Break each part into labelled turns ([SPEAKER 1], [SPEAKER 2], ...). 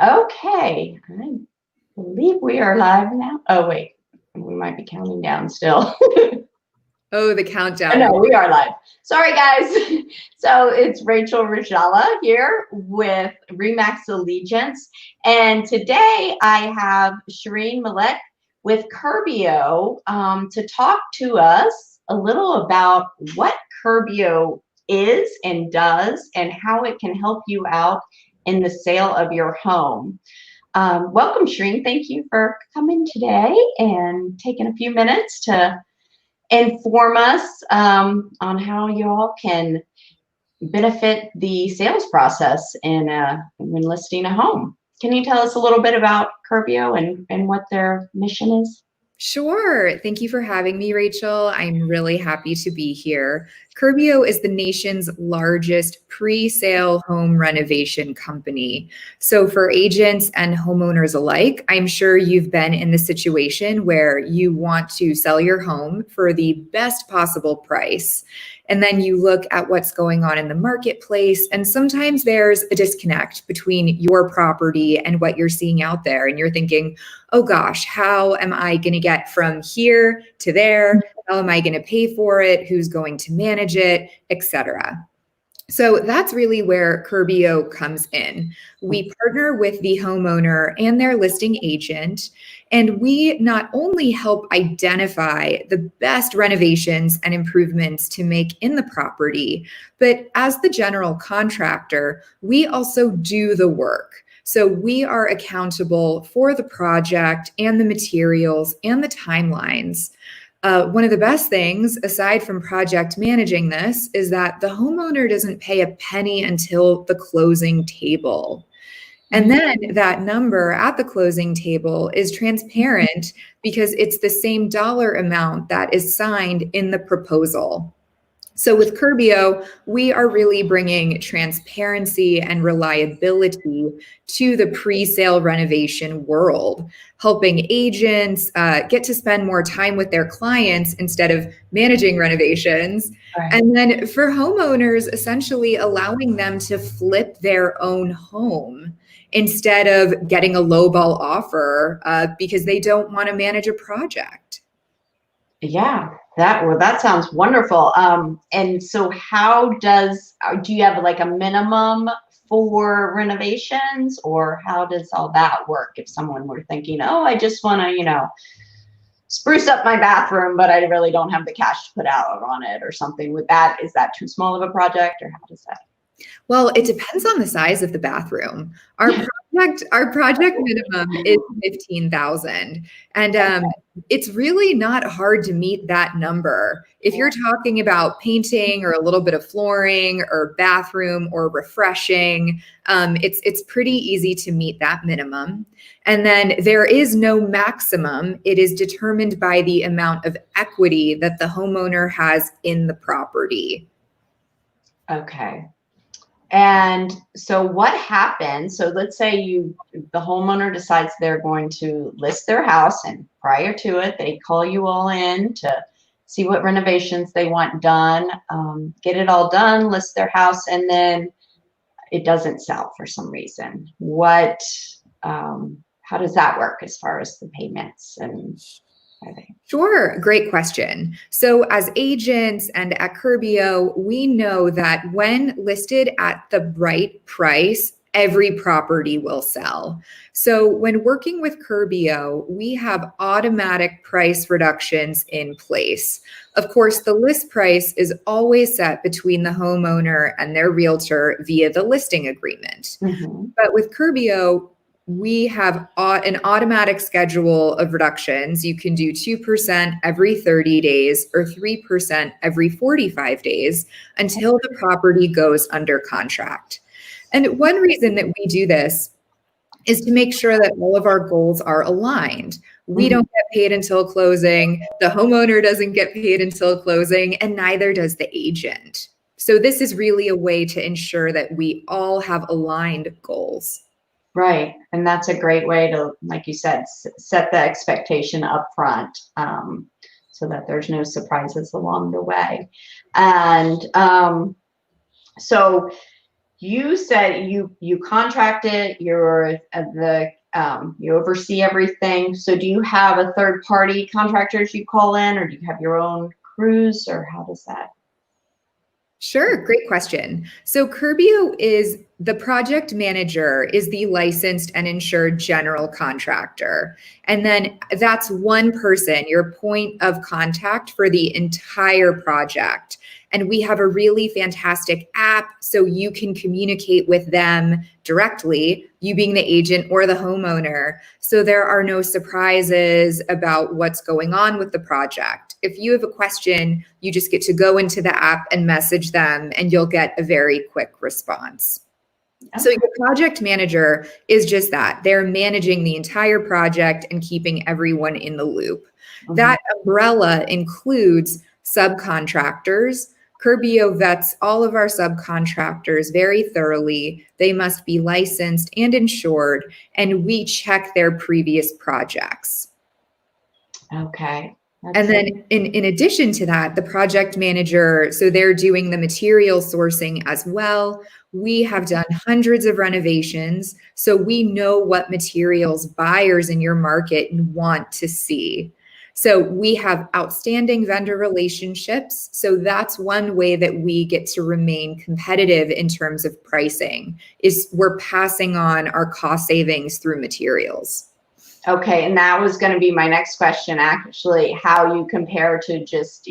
[SPEAKER 1] Okay, I believe we are live now. Oh, wait, we might be counting down still.
[SPEAKER 2] Oh, the countdown.
[SPEAKER 1] No, we are live. Sorry, guys. So it's Rachel Rajala here with Remax Allegiance. And today I have Shireen Malek with Curbio to talk to us a little about what Curbio is and does and how it can help you out in the sale of your home. Welcome, Shireen. Thank you for coming today and taking a few minutes to inform us on how you all can benefit the sales process when listing a home. Can you tell us a little bit about Curbio and what their mission is?
[SPEAKER 2] Sure. Thank you for having me, Rachel. I'm really happy to be here. Curbio is the nation's largest pre-sale home renovation company. So for agents and homeowners alike, I'm sure you've been in the situation where you want to sell your home for the best possible price. And then you look at what's going on in the marketplace, and sometimes there's a disconnect between your property and what you're seeing out there. And you're thinking, oh gosh, how am I going to get from here to there? How am I going to pay for it? Who's going to manage it, etc. So that's really where Curbio comes in. We partner with the homeowner and their listing agent, and we not only help identify the best renovations and improvements to make in the property, but as the general contractor, we also do the work. So we are accountable for the project and the materials and the timelines. One of the best things, aside from project managing this, is that the homeowner doesn't pay a penny until the closing table. And then that number at the closing table is transparent because it's the same dollar amount that is signed in the proposal. So with Curbio, we are really bringing transparency and reliability to the pre-sale renovation world, helping agents get to spend more time with their clients instead of managing renovations.
[SPEAKER 1] Right.
[SPEAKER 2] And then for homeowners, essentially allowing them to flip their own home instead of getting a lowball offer because they don't want to manage a project.
[SPEAKER 1] Yeah, that sounds wonderful. And so do you have like a minimum for renovations, or how does all that work if someone were thinking, oh, I just want to, spruce up my bathroom, but I really don't have the cash to put out on it or something with that? Is that too small of a project, or how does that?
[SPEAKER 2] Well, it depends on the size of the bathroom. Our project minimum is 15,000, and it's really not hard to meet that number. If you're talking about painting or a little bit of flooring or bathroom or refreshing, it's pretty easy to meet that minimum. And then there is no maximum. It is determined by the amount of equity that the homeowner has in the property.
[SPEAKER 1] Okay. And so what happens? So let's say the homeowner decides they're going to list their house, and prior to it, they call you all in to see what renovations they want done, get it all done, list their house, and then it doesn't sell for some reason. How does that work as far as the payments and everything?
[SPEAKER 2] Sure, great question. So as agents and at Curbio, we know that when listed at the right price, every property will sell. So when working with Curbio, we have automatic price reductions in place. Of course, the list price is always set between the homeowner and their realtor via the listing agreement.
[SPEAKER 1] Mm-hmm.
[SPEAKER 2] But with Curbio, we have an automatic schedule of reductions. You can do 2% every 30 days or 3% every 45 days until the property goes under contract. And one reason that we do this is to make sure that all of our goals are aligned. We don't get paid until closing, the homeowner doesn't get paid until closing, and neither does the agent. So this is really a way to ensure that we all have aligned goals.
[SPEAKER 1] Right. And that's a great way to, like you said, set the expectation up front so that there's no surprises along the way. And so you said you contract it, you're you oversee everything. So do you have a third party contractors you call in, or do you have your own crews, or how does that?
[SPEAKER 2] Sure, great question. So Curbio is the project manager, is the licensed and insured general contractor. And then that's one person, your point of contact for the entire project. And we have a really fantastic app so you can communicate with them directly, you being the agent or the homeowner. So there are no surprises about what's going on with the project. If you have a question, you just get to go into the app and message them, and you'll get a very quick response. Okay. So your project manager is just that. They're managing the entire project and keeping everyone in the loop. Mm-hmm. That umbrella includes subcontractors. Curbio vets all of our subcontractors very thoroughly. They must be licensed and insured, and we check their previous projects.
[SPEAKER 1] Okay.
[SPEAKER 2] And then in addition to that, the project manager, so they're doing the material sourcing as well. We have done hundreds of renovations, so we know what materials buyers in your market want to see. So we have outstanding vendor relationships. So that's one way that we get to remain competitive in terms of pricing, is we're passing on our cost savings through materials.
[SPEAKER 1] Okay, and that was going to be my next question, actually, how you compare to just,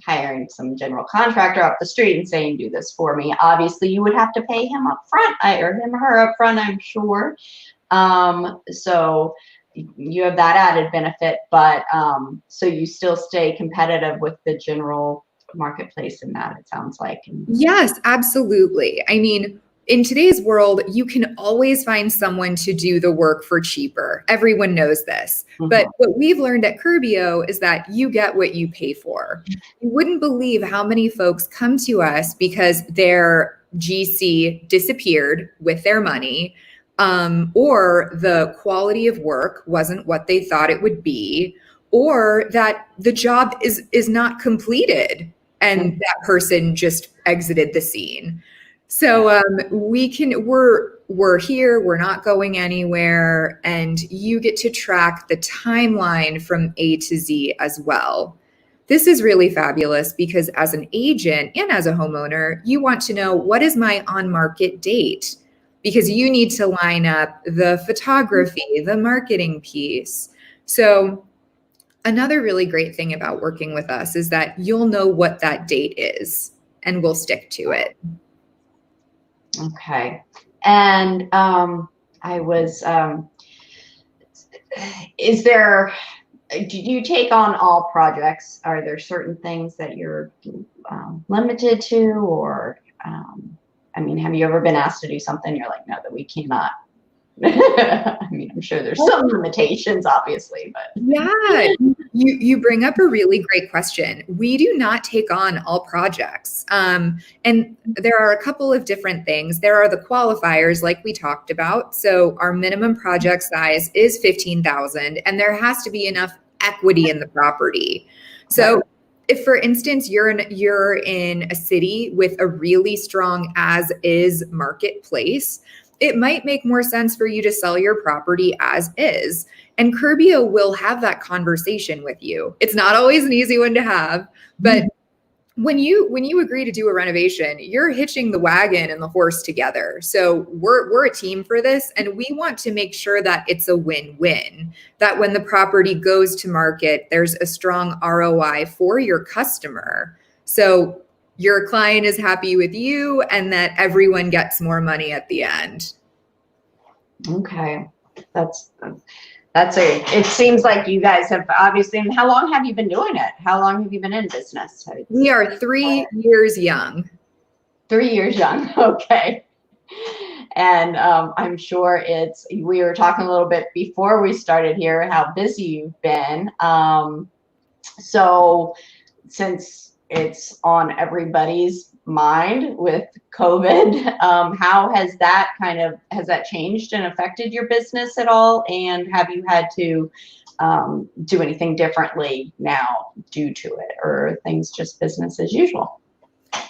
[SPEAKER 1] hiring some general contractor off the street and saying, do this for me. Obviously, you would have to pay him up front, or him or her up front, I'm sure. So you have that added benefit, but so you still stay competitive with the general marketplace in that, it sounds like.
[SPEAKER 2] Yes, absolutely. I mean, in today's world, you can always find someone to do the work for cheaper. Everyone knows this. Mm-hmm. But what we've learned at Curbio is that you get what you pay for. You wouldn't believe how many folks come to us because their GC disappeared with their money, or the quality of work wasn't what they thought it would be, or that the job is not completed and that person just exited the scene. So we're here, we're not going anywhere, and you get to track the timeline from A to Z as well. This is really fabulous because as an agent and as a homeowner, you want to know, what is my on-market date? Because you need to line up the photography, the marketing piece. So another really great thing about working with us is that you'll know what that date is, and we'll stick to it.
[SPEAKER 1] Okay. And I was, do you take on all projects? Are there certain things that you're limited to, or, have you ever been asked to do something you're like, no, that we cannot? I'm sure there's some limitations, obviously, but.
[SPEAKER 2] Yeah, you bring up a really great question. We do not take on all projects. And there are a couple of different things. There are the qualifiers, like we talked about. So our minimum project size is $15,000, and there has to be enough equity in the property. So if, for instance, you're in a city with a really strong as-is marketplace, it might make more sense for you to sell your property as is. And Curbio will have that conversation with you. It's not always an easy one to have, but when you agree to do a renovation, you're hitching the wagon and the horse together. So we're a team for this, and we want to make sure that it's a win-win, that when the property goes to market, there's a strong ROI for your customer. So your client is happy with you, and that everyone gets more money at the end.
[SPEAKER 1] Okay. It seems like you guys have obviously, and how long have you been doing it? How long have you been in business?
[SPEAKER 2] We are 3 years young.
[SPEAKER 1] 3 years young. Okay. And I'm sure we were talking a little bit before we started here, how busy you've been. So since it's on everybody's mind with COVID, how has that changed and affected your business at all? And have you had to do anything differently now due to it, or are things just business as usual?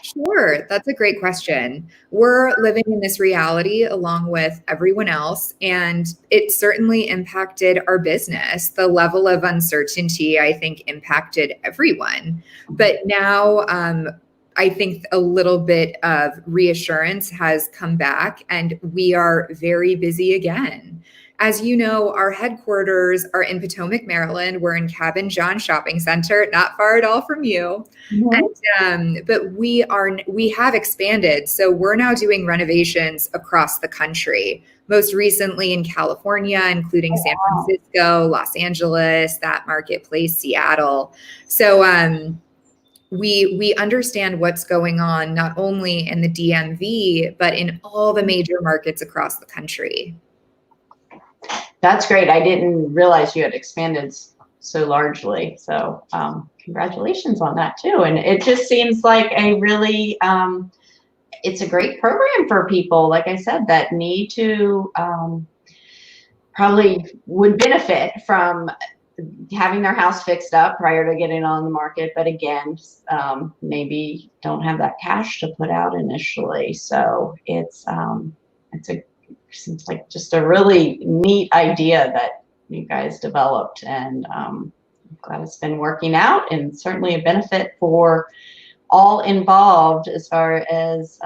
[SPEAKER 2] Sure, that's a great question. We're living in this reality along with everyone else, and it certainly impacted our business. The level of uncertainty, I think, impacted everyone. But now, I think a little bit of reassurance has come back, and we are very busy again. As you know, our headquarters are in Potomac, Maryland. We're in Cabin John Shopping Center, not far at all from you. But we have expanded. So we're now doing renovations across the country, most recently in California, including San Francisco, Los Angeles, that marketplace, Seattle. So we understand what's going on not only in the DMV, but in all the major markets across the country.
[SPEAKER 1] That's great. I didn't realize you had expanded so largely. So congratulations on that too. And it just seems like a really, it's a great program for people, like I said, that need to probably would benefit from having their house fixed up prior to getting on the market. But again, maybe don't have that cash to put out initially. So seems like just a really neat idea that you guys developed, and I'm glad it's been working out, and certainly a benefit for all involved as far as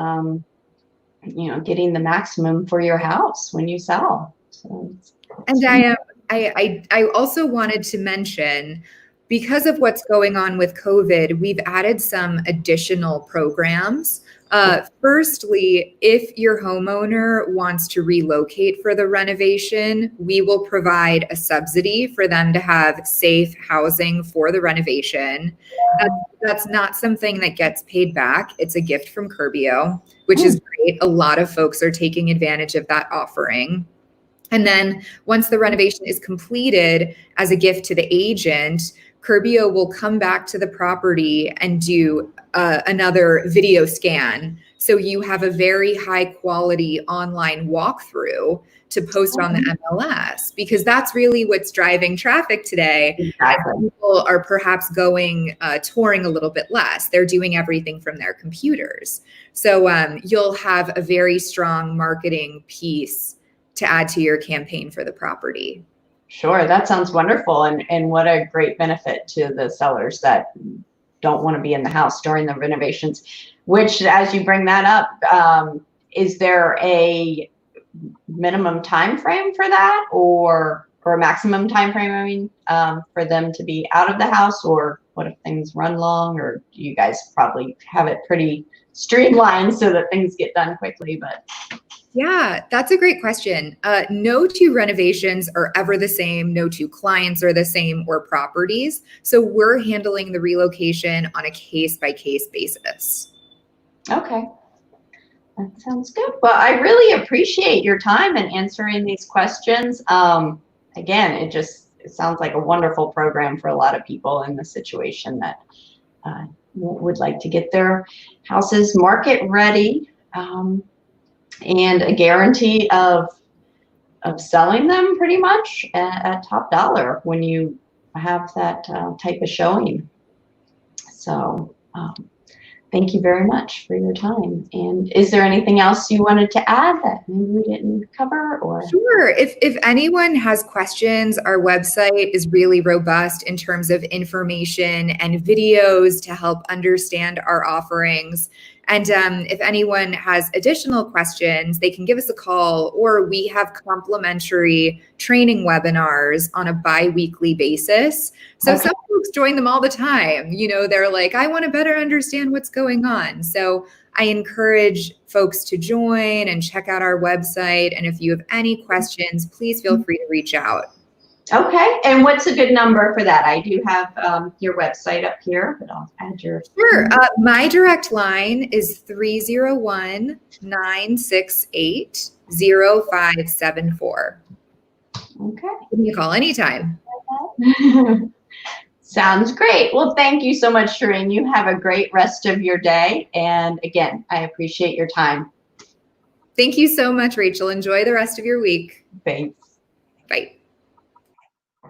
[SPEAKER 1] getting the maximum for your house when you sell. So
[SPEAKER 2] and I also wanted to mention, because of what's going on with COVID, we've added some additional programs. Firstly, if your homeowner wants to relocate for the renovation, we will provide a subsidy for them to have safe housing for the renovation. That's not something that gets paid back. It's a gift from Curbio, which is great. A lot of folks are taking advantage of that offering. And then once the renovation is completed, as a gift to the agent, Curbio will come back to the property and do another video scan. So you have a very high quality online walkthrough to post on the MLS, because that's really what's driving traffic today.
[SPEAKER 1] Exactly.
[SPEAKER 2] People are perhaps going touring a little bit less. They're doing everything from their computers. So you'll have a very strong marketing piece to add to your campaign for the property.
[SPEAKER 1] Sure, that sounds wonderful, and what a great benefit to the sellers that don't want to be in the house during the renovations. Which, as you bring that up, is there a minimum time frame for that, or a maximum time frame? I mean, for them to be out of the house, or what if things run long? Or do you guys probably have it pretty streamlined so that things get done quickly? But
[SPEAKER 2] yeah, that's a great question. No two renovations are ever the same. No two clients are the same, or properties. So we're handling the relocation on a case-by-case basis.
[SPEAKER 1] Okay. That sounds good. Well, I really appreciate your time and answering these questions. Again, it sounds like a wonderful program for a lot of people in the situation that would like to get their houses market ready. And a guarantee of selling them pretty much at top dollar when you have that type of showing. So thank you very much for your time. And is there anything else you wanted to add that maybe we didn't cover? Or
[SPEAKER 2] Sure. If anyone has questions, our website is really robust in terms of information and videos to help understand our offerings. And if anyone has additional questions, they can give us a call, or we have complimentary training webinars on a bi-weekly basis. So some folks join them all the time. They're like, I want to better understand what's going on. So I encourage folks to join and check out our website. And if you have any questions, please feel free to reach out.
[SPEAKER 1] Okay. And what's a good number for that? I do have your website up here, but I'll add your.
[SPEAKER 2] Sure. My direct line is 301-968-0574.
[SPEAKER 1] Okay.
[SPEAKER 2] Give me a call anytime.
[SPEAKER 1] Sounds great. Well, thank you so much, Shireen. You have a great rest of your day. And again, I appreciate your time.
[SPEAKER 2] Thank you so much, Rachel. Enjoy the rest of your week.
[SPEAKER 1] Thanks.
[SPEAKER 2] Bye.